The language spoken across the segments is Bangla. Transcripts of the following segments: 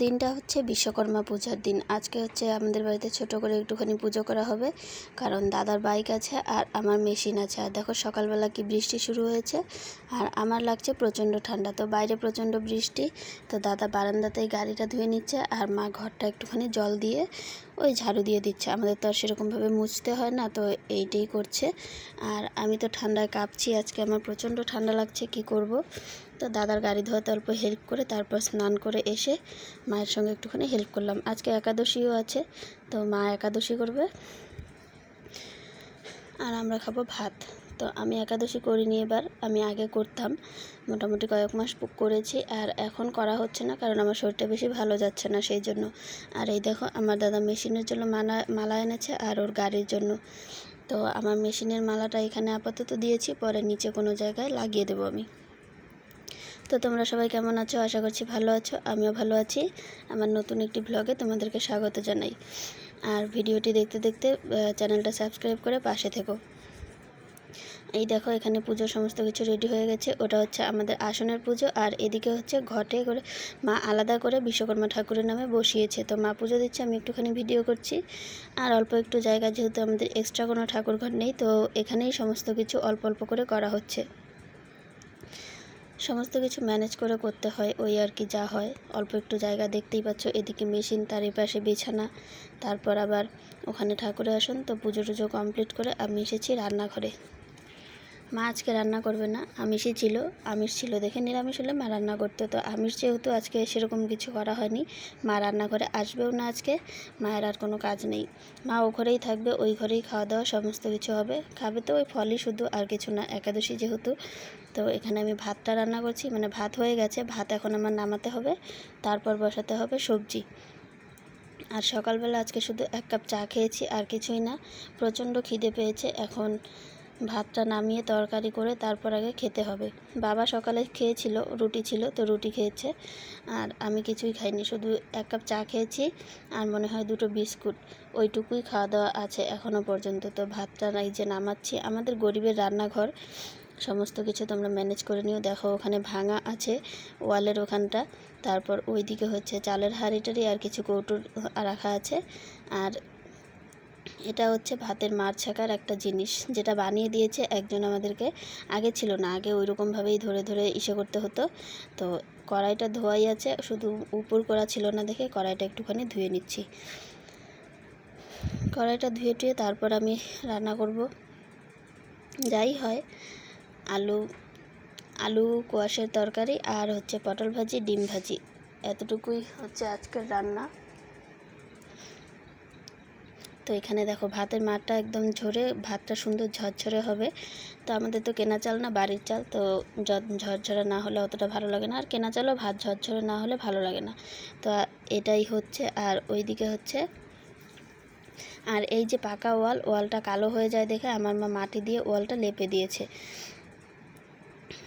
দিনটা হচ্ছে বিশ্বকর্মা পূজার দিন। আজকে হচ্ছে আমাদের বাড়িতে ছোট করে একটুখানি পুজো করা হবে, কারণ দাদার বাইক আছে আর আমার মেশিন আছে। আর দেখো সকালবেলা কি বৃষ্টি শুরু হয়েছে, আর আমার লাগছে প্রচণ্ড ঠান্ডা। তো বাইরে প্রচণ্ড বৃষ্টি, তো দাদা বারান্দাতেই গাড়িটা ধুয়ে নিচ্ছে, আর মা ঘরটা একটুখানি জল দিয়ে ওই ঝাড়ু দিয়ে দিচ্ছে। আমাদের তো আর সেরকমভাবে মুছতে হয় না, তো এইটাই করছে। আর আমি তো ঠান্ডায় কাঁপছি, আজকে আমার প্রচণ্ড ঠান্ডা লাগছে, কি করব। তো দাদার গাড়ি ধোয়াতে অল্প হেল্প করে তারপর স্নান করে এসে মায়ের সঙ্গে একটুখানি হেল্প করলাম। আজকে একাদশীও আছে, তো মা একাদশী করবে আর আমরা খাবো ভাত। তো আমি একাদশী করিনি এবার, আমি আগে করতাম, মোটামুটি কয়েক মাস করেছি, আর এখন করা হচ্ছে না কারণ আমার শরীরটা বেশি ভালো যাচ্ছে না, সেই জন্য। আর এই দেখো আমার দাদা মেশিনের জন্য মালা এনেছে আর ওর গাড়ির জন্য। তো আমার মেশিনের মালাটা এখানে আপাতত দিয়েছি, পরে নিচে কোনো জায়গায় লাগিয়ে দেবো আমি। তো তোমরা সবাই কেমন আছো? আশা করছি ভালো আছো, আমিও ভালো আছি। আমার নতুন একটি ব্লগে তোমাদেরকে স্বাগত জানাই। আর ভিডিওটি দেখতে দেখতে চ্যানেলটা সাবস্ক্রাইব করে পাশে থেকো। এই দেখো এখানে পুজোর সমস্ত কিছু রেডি হয়ে গেছে। ওটা হচ্ছে আমাদের আসনের পুজো, আর এদিকে হচ্ছে ঘটে করে মা আলাদা করে বিশ্বকর্মা ঠাকুরের নামে বসিয়েছে। তো মা পুজো দিচ্ছে, আমি একটুখানি ভিডিও করছি। আর অল্প একটু জায়গা, যেহেতু আমাদের এক্সট্রা কোনো ঠাকুর ঘর নেই, তো এখানেই সমস্ত কিছু অল্প অল্প করে করা হচ্ছে। সমস্ত কিছু ম্যানেজ করে করতে হয়, ওই আর কি, যা হয়। অল্প একটু জায়গা, দেখতেই পাচ্ছ, এদিকে মেশিন, তার পাশে বিছানা, তারপর আবার ওখানে ঠাকুরের আসন। তো পুজো টুজো কমপ্লিট করে আমি এসেছি রান্নাঘরে। মা আজকে রান্না করবে না, আমিষ ছিল দেখে নিরামিষ হলে মা রান্না করতো। তো আমিষ যেহেতু আজকে সেরকম কিছু করা হয়নি, মা রান্নাঘরে আসবেও না আজকে। মায়ের আর কোনো কাজ নেই, মা ও ঘরেই থাকবে, ওই ঘরেই খাওয়া দাওয়া সমস্ত কিছু হবে। খাবে তো ওই ফলই শুধু, আর কিছু না, একাদশী যেহেতু। তো এখানে আমি ভাতটা রান্না করছি, মানে ভাত হয়ে গেছে, ভাত এখন আমার নামাতে হবে, তারপর বসাতে হবে সবজি। আর সকালবেলা আজকে শুধু 1 কাপ চা খেয়েছি, আর কিছুই না। প্রচণ্ড খিদে পেয়েছে, এখন ভাতটা নামিয়ে তরকারি করে তারপর আগে খেতে হবে। বাবা সকালে খেয়েছিল, রুটি ছিল, তো রুটি খেয়েছে, আর আমি কিছুই খাইনি, শুধু 1 কাপ চা খেয়েছি, আর মনে হয় 2টো বিস্কুট, ওইটুকুই খাওয়া দাওয়া আছে এখনও পর্যন্ত। তো ভাতটা এই যে নামাচ্ছি। আমাদের গরিবের রান্নাঘর, সমস্ত কিছু তোমরা ম্যানেজ করে নিও। দেখো ওখানে ভাঙা আছে ওয়ালের ওখানটা, তারপর ওইদিকে হচ্ছে চালের হাঁড়িটারি আর কিছু কৌটোর রাখা আছে। আর এটা হচ্ছে ভাতের মার ছাকার একটা জিনিস, যেটা বানিয়ে দিয়েছে একজন আমাদেরকে, আগে ছিল না, আগে ওই রকমভাবেই ধরে ধরে ইসে করতে হতো। তো কড়াইটা ধোয়াই আছে, শুধু উপর করা ছিল না দেখে কড়াইটা একটুখানি ধুয়ে নিচ্ছি। কড়াইটা ধুয়ে টুয়ে তারপর আমি রান্না করব, যাই হয়। আলু কোয়াশের তরকারি, আর হচ্ছে পটল ভাজি, ডিম ভাজি, এতটুকুই হচ্ছে আজকের রান্না। তো এখানে দেখো ভাতের মারটা একদম ঝরে, ভাতটা সুন্দর ঝরঝরে হবে। তো আমাদের তো কেনা চাল না, বাড়ির চাল, তো ঝরঝরে না হলে অতটা ভালো লাগে না, আর কেনা চালও ভাত ঝরঝরে না হলে ভালো লাগে না। তো এটাই হচ্ছে। আর ওইদিকে হচ্ছে, আর এই যে পাকা ওয়ালটা কালো হয়ে যায় দেখে আমার মা মাটি দিয়ে ওয়ালটা লেপে দিয়েছে,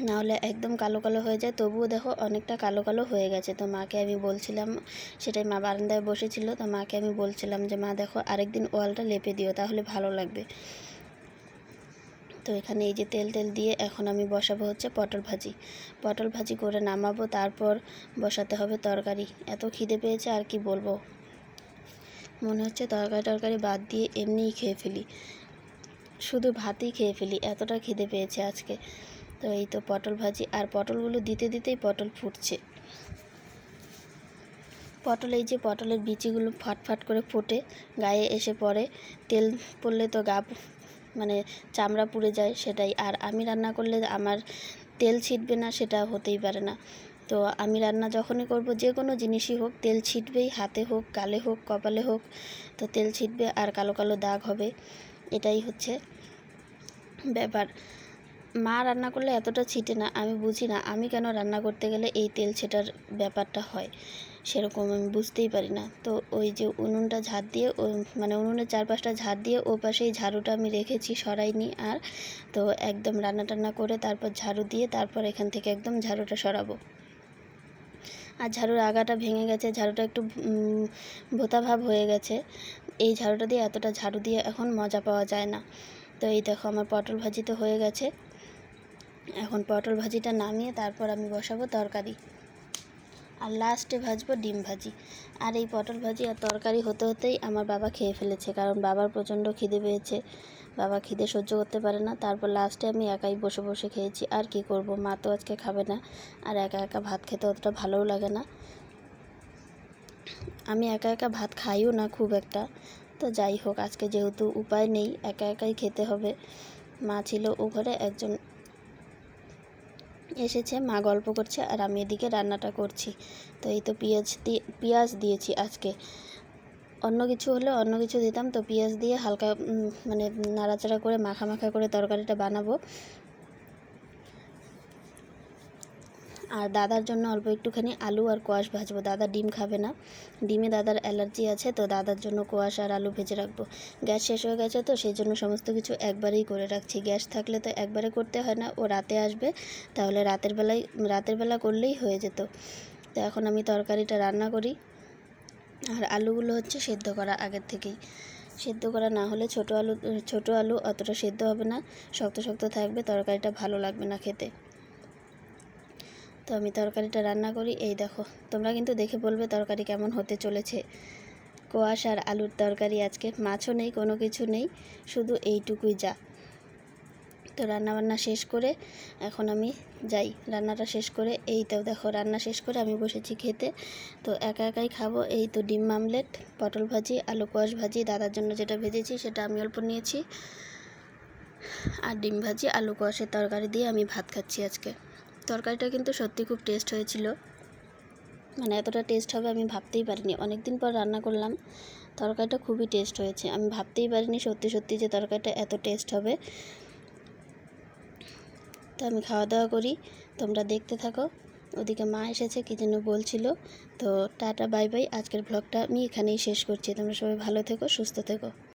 নাহলে একদম কালো কালো হয়ে যায়। তবুও দেখো অনেকটা কালো কালো হয়ে গেছে। তো মাকে আমি বলছিলাম, সেটাই, মা বারান্দায় বসেছিল, তো মাকে আমি বলছিলাম যে মা দেখো আরেকদিন ওয়ালটা লেপে দিও, তাহলে ভালো লাগবে। তো এখানে এই যে তেল দিয়ে এখন আমি বসাবো হচ্ছে পটল ভাজি করে নামাবো, তারপর বসাতে হবে তরকারি। এত খিদে পেয়েছে আর কি বলবো, মনে হচ্ছে তরকারি বাদ দিয়ে এমনিই খেয়ে ফেলি, শুধু ভাতই খেয়ে ফেলি, এতটা খিদে পেয়েছে আজকে। তো এই তো পটল ভাজি, আর পটলগুলো দিতেই পটল ফুটছে। এই যে পটলের বিচিগুলো ফাট করে ফোটে, গায়ে এসে পড়ে, তেল পড়লে তো মানে চামড়া পুড়ে যায়, সেটাই। আর আমি রান্না করলে আমার তেল ছিটবে না, সেটা হতেই পারে না। তো আমি রান্না যখনই করব, যে কোনো জিনিসই হোক, তেল ছিটবেই, হাতে হোক, গালে হোক, কপালে হোক, তো তেল ছিটবে আর কালো কালো দাগ হবে, এটাই হচ্ছে ব্যাপার। মা রান্না করলে এতটা ছিটে না, আমি বুঝি না আমি কেন রান্না করতে গেলে এই তেল ছেটার ব্যাপারটা হয়, সেরকম আমি বুঝতেই পারি না। তো ওই যে উনুনটা ঝাড় দিয়ে, মানে উনুনের চারপাশটা ঝাড় দিয়ে ও পাশেই ঝাড়ুটা আমি রেখেছি, সরাইনি আর। তো একদম রান্না টান্না করে তারপর ঝাড়ু দিয়ে তারপর এখান থেকে একদম ঝাড়ুটা সরাবো। আর ঝাড়ুর আগাটা ভেঙে গেছে, ঝাড়ুটা একটু ভোঁতা ভাব হয়ে গেছে। এই ঝাড়ুটা দিয়ে, এতটা ঝাড়ু দিয়ে এখন মজা পাওয়া যায় না। তো এই দেখো আমার পটল ভাজি তো হয়ে গেছে, এখন পটল ভাজিটা নামিয়ে তারপর আমি বসাবো তরকারি। আর লাস্টে ভাজবো ডিম ভাজি। আর এই পটল ভাজি আর তরকারি হতে হতেই আমার বাবা খেয়ে ফেলেছে, কারণ বাবার প্রচণ্ড খিদে পেয়েছে। বাবা খিদে সহ্য করতে পারে না। তারপর লাস্টে আমি একাই বসে বসে খেয়েছি। আর কি করব, মা তো আজকে খাবে না, আর একা একা ভাত খেতে অতটা ভালোও লাগে না। আমি একা একা ভাত খাইও না খুব একটা। তো যাই হোক, আজকে যেহেতু উপায় নেই, একা একাই খেতে হবে। মা ছিল ও ঘরে, একজন এসেছে, মা গল্প করছে আর আমি এদিকে রান্নাটা করছি। তো এই তো পেঁয়াজ দিয়েছি আজকে। অন্য কিছু হলে অন্য কিছু দিতাম, তো পেঁয়াজ দিয়ে হালকা মানে নাড়াচাড়া করে মাখা মাখা করে তরকারিটা বানাবো। আর দাদার জন্য অল্প একটুখানি আলু আর কোয়াশ ভাজবো। দাদা ডিম খাবে না, ডিমে দাদার অ্যালার্জি আছে, তো দাদার জন্য কোয়াশ আর আলু ভেজে রাখবো। গ্যাস শেষ হয়ে গেছে, তো সেই জন্য সমস্ত কিছু একবারেই করে রাখছি। গ্যাস থাকলে তো একবারে করতে হয় না, ও রাতে আসবে, তাহলে রাতের বেলা করলেই হয়ে যেত। তো এখন আমি তরকারিটা রান্না করি। আর আলুগুলো হচ্ছে সেদ্ধ করা আগের থেকেই। সেদ্ধ করা না হলে ছোটো আলু অতটা সেদ্ধ হবে না, শক্ত শক্ত থাকবে, তরকারিটা ভালো লাগবে না খেতে। তো আমি তরকারিটা রান্না করি। এই দেখো, তোমরা কিন্তু দেখে বলবে তরকারি কেমন হতে চলেছে। কোয়াশ আর আলুর তরকারি আজকে, মাছও নেই, কোনো কিছু নেই, শুধু এইটুকুই যা। তো রান্নাবান্না শেষ করে এখন আমি যাই, রান্নাটা শেষ করে। এই তো দেখো, রান্না শেষ করে আমি বসেছি খেতে। তো একা একাই খাবো। এই তো ডিম আমলেট, পটল ভাজি, আলু কোয়াশ ভাজি, দাদার জন্য যেটা ভেজেছি সেটা আমি অল্প নিয়েছি, আর ডিম ভাজি আলু কোয়াশের তরকারি দিয়ে আমি ভাত খাচ্ছি আজকে। তরকারিটা কিন্তু সত্যি খুব টেস্ট হয়েছিল, মানে এতটা টেস্ট হবে আমি ভাবতেই পারিনি। অনেক দিন পর রান্না করলাম, তরকারিটা খুবই টেস্ট হয়েছে। আমি ভাবতেই পারিনি সত্যি সত্যি যে তরকারিটা এত টেস্ট হবে। তো আমি খাওয়া দাওয়া করি, তোমরা দেখতে থাকো। ওদিকে মা এসেছে, কী যেন বলছিল। তো টাটা বাই বাই, আজকের ব্লগটা আমি এখানেই শেষ করছি। তোমরা সবাই ভালো থেকো, সুস্থ থেকো।